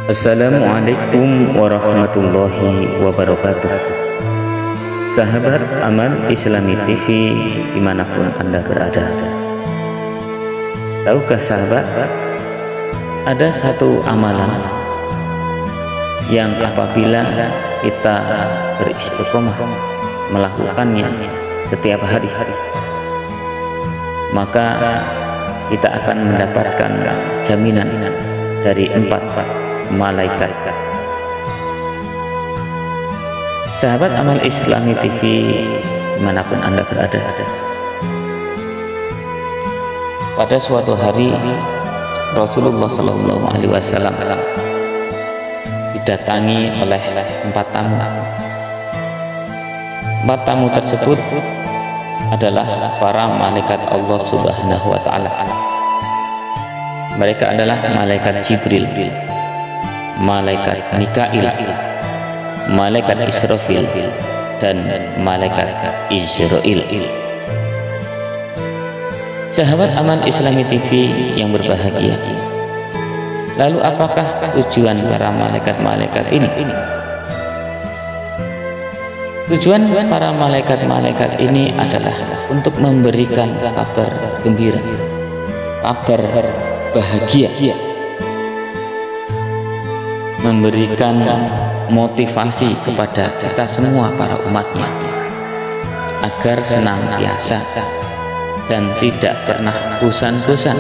Assalamualaikum warahmatullahi wabarakatuh. Sahabat Amal Islami TV dimanapun Anda berada, tahukah sahabat, ada satu amalan yang apabila kita beristiqomah melakukannya setiap hari, maka kita akan mendapatkan jaminan dari 4 malaikat. Sahabat Amal Islami TV dimanapun Anda berada, pada suatu hari Rasulullah SAW didatangi oleh 4 tamu. 4 tamu tersebut adalah para malaikat Allah Subhanahu wa Ta'ala. Mereka adalah malaikat Jibril, malaikat Mikail, malaikat Israfil, dan malaikat Izrail. Sahabat Amal Islami TV yang berbahagia, lalu apakah tujuan para malaikat-malaikat ini? Tujuan para malaikat-malaikat ini adalah untuk memberikan kabar gembira, kabar bahagia, memberikan motivasi kepada kita semua para umatnya agar senantiasa dan tidak pernah bosan-bosan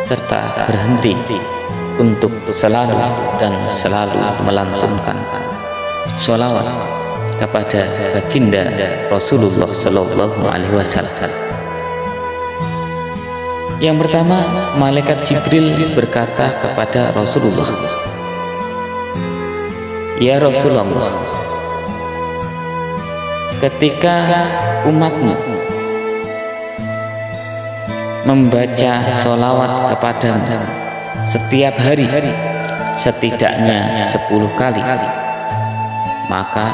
serta berhenti untuk selalu dan selalu melantunkan sholawat kepada baginda Rasulullah Sallallahu Alaihi Wasallam. Yang pertama, malaikat Jibril berkata kepada Rasulullah, "Ya Rasulullah, ketika umatmu membaca sholawat kepadamu setiap hari setidaknya 10 kali, maka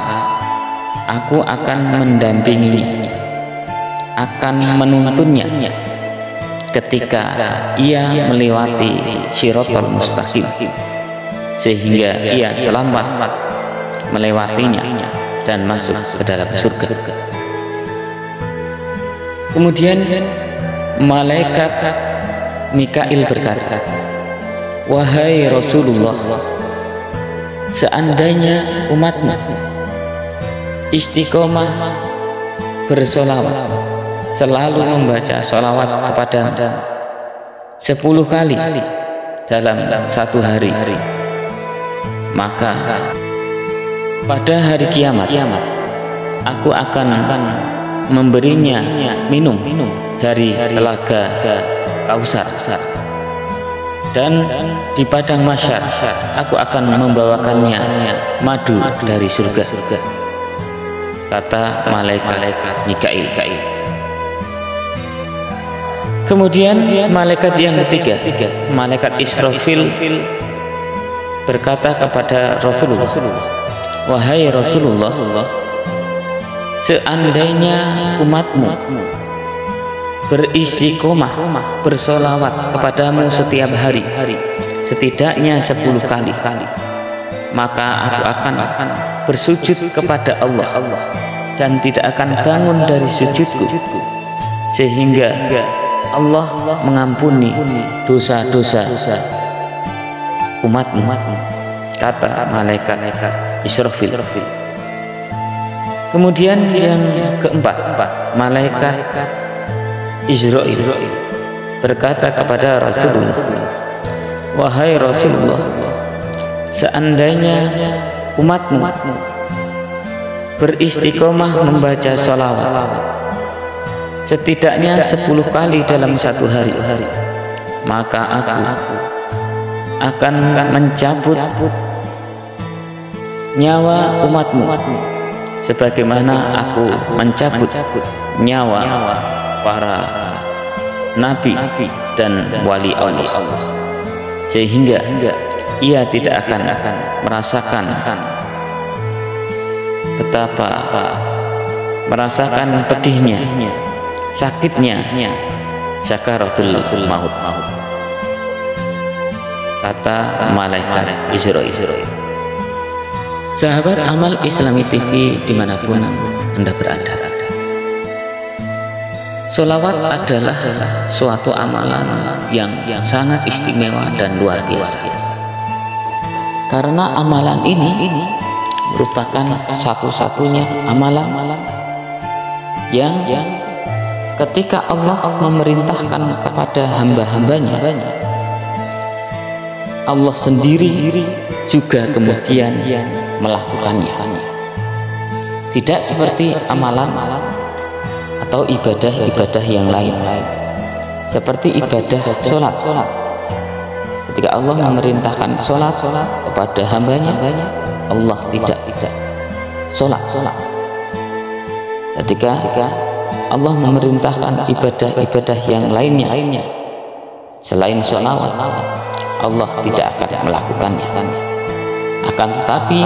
aku akan mendampinginya, akan menuntunnya ketika ia melewati Shiratal Mustaqim, sehingga ia selamat melewatinya dan masuk ke dalam surga." Kemudian malaikat Mikail berkata, "Wahai Rasulullah, seandainya umatmu istiqomah bersolawat, selalu membaca sholawat kepadamu 10 kali dalam 1 hari, maka pada hari kiamat aku akan memberinya minum dari telaga Kausar, dan di padang mahsyar aku akan membawakannya madu dari surga," kata malaikat Mikail. Kemudian malaikat yang ketiga, malaikat Israfil berkata kepada Rasulullah, "Wahai Rasulullah, seandainya umatmu beristiqomah bersolawat kepadamu setiap hari setidaknya 10 kali, maka aku akan bersujud kepada Allah dan tidak akan bangun dari sujudku sehingga Allah mengampuni dosa-dosa umatmu," kata malaikat Israfil. Kemudian yang keempat, malaikat Izrail berkata kepada Rasulullah, "Wahai Rasulullah, seandainya umatmu beristiqomah membaca sholawat setidaknya 10 kali dalam 1 hari, maka aku akan mencabut nyawa umatmu sebagaimana aku mencabut nyawa para nabi dan wali Allah, sehingga ia tidak akan merasakan betapa merasakan pedihnya, sakitnya sakaratul maut. kata malaikat Israil. Sahabat Amal Islami TV dimanapun Anda berada, sholawat adalah suatu amalan yang sangat istimewa dan luar biasa, karena amalan ini merupakan satu-satunya amalan yang ketika Allah memerintahkan kepada hamba-hambanya, Allah sendiri juga kemudian melakukannya. Tidak seperti amalan atau ibadah-ibadah yang lain, seperti ibadah sholat. Ketika Allah memerintahkan sholat kepada hambanya, Allah tidak sholat. Ketika Allah memerintahkan ibadah-ibadah yang lainnya selain sholawat, Allah tidak akan melakukannya. Akan tetapi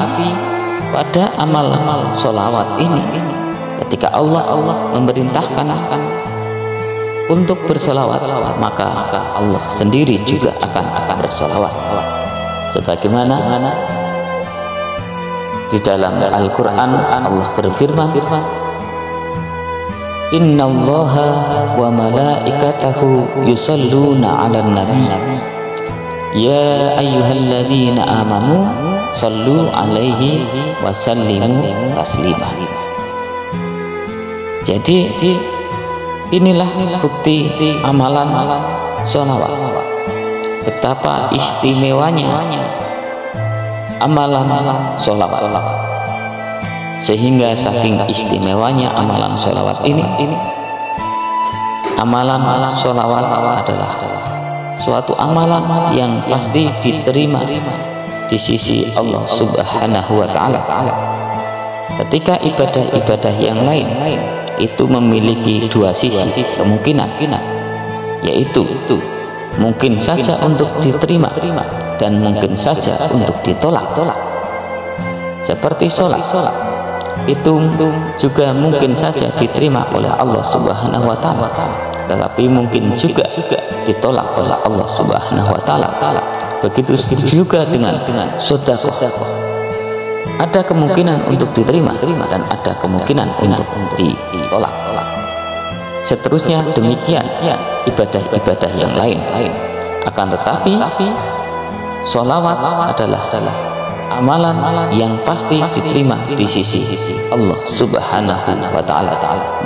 pada amal sholawat ini, ketika Allah memerintahkan untuk bersolawat, maka Allah sendiri juga akan bersolawat. Sebagaimana di dalam Al-Quran Allah berfirman, Innallaha wa malaikatahu yusalluna 'alan nabi ya ayyuhalladzina amanu sallu 'alaihi wa sallimu taslima. Jadi inilah bukti amalan sholawat, betapa istimewanya amalan sholawat, sehingga saking istimewanya amalan sholawat ini, amalan sholawat adalah suatu amalan yang pasti diterima di sisi Allah Subhanahu wa Ta'ala. Ketika ibadah-ibadah yang lain itu memiliki dua sisi kemungkinan, yaitu mungkin saja untuk diterima dan mungkin saja untuk ditolak. Seperti sholat itu juga mungkin saja diterima oleh Allah Subhanahu wa Ta'ala, tetapi mungkin juga ditolak oleh Allah Subhanahu wa Ta'ala. Begitu juga dengan sedekah, ada kemungkinan untuk diterima dan ada kemungkinan untuk ditolak. Seterusnya demikian ibadah-ibadah yang lain. Akan tetapi sholawat adalah amalan yang pasti diterima di sisi Allah Subhanahu wa Ta'ala,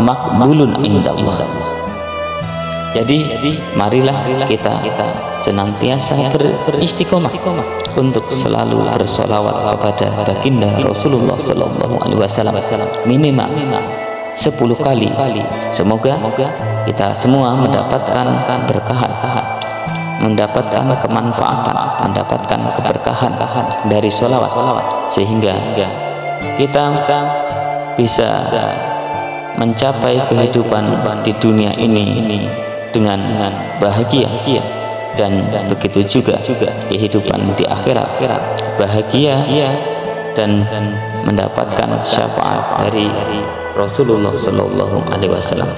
makbulun indallah. Jadi marilah kita senantiasa beristiqomah untuk selalu bersolawat kepada baginda Rasulullah Sallallahu Alaihi Wasallam minimal 10 kali. Semoga kita semua mendapatkan keberkahan, mendapatkan kemanfaatan, mendapatkan keberkahan dari sholawat, sehingga kita bisa mencapai kehidupan di dunia ini dengan bahagia, dan begitu juga kehidupan di akhirat bahagia dan mendapatkan syafaat dari Rasulullah Sallallahu Alaihi Wasallam.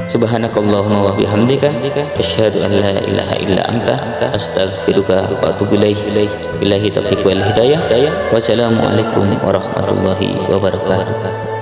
Subhanakallahumma wa bihamdika asyhadu an la ilaha illa anta astaghfiruka wa atubu ilaik. Billahi taufiq wal hidayah. Wassalamualaikum warahmatullahi wabarakatuh.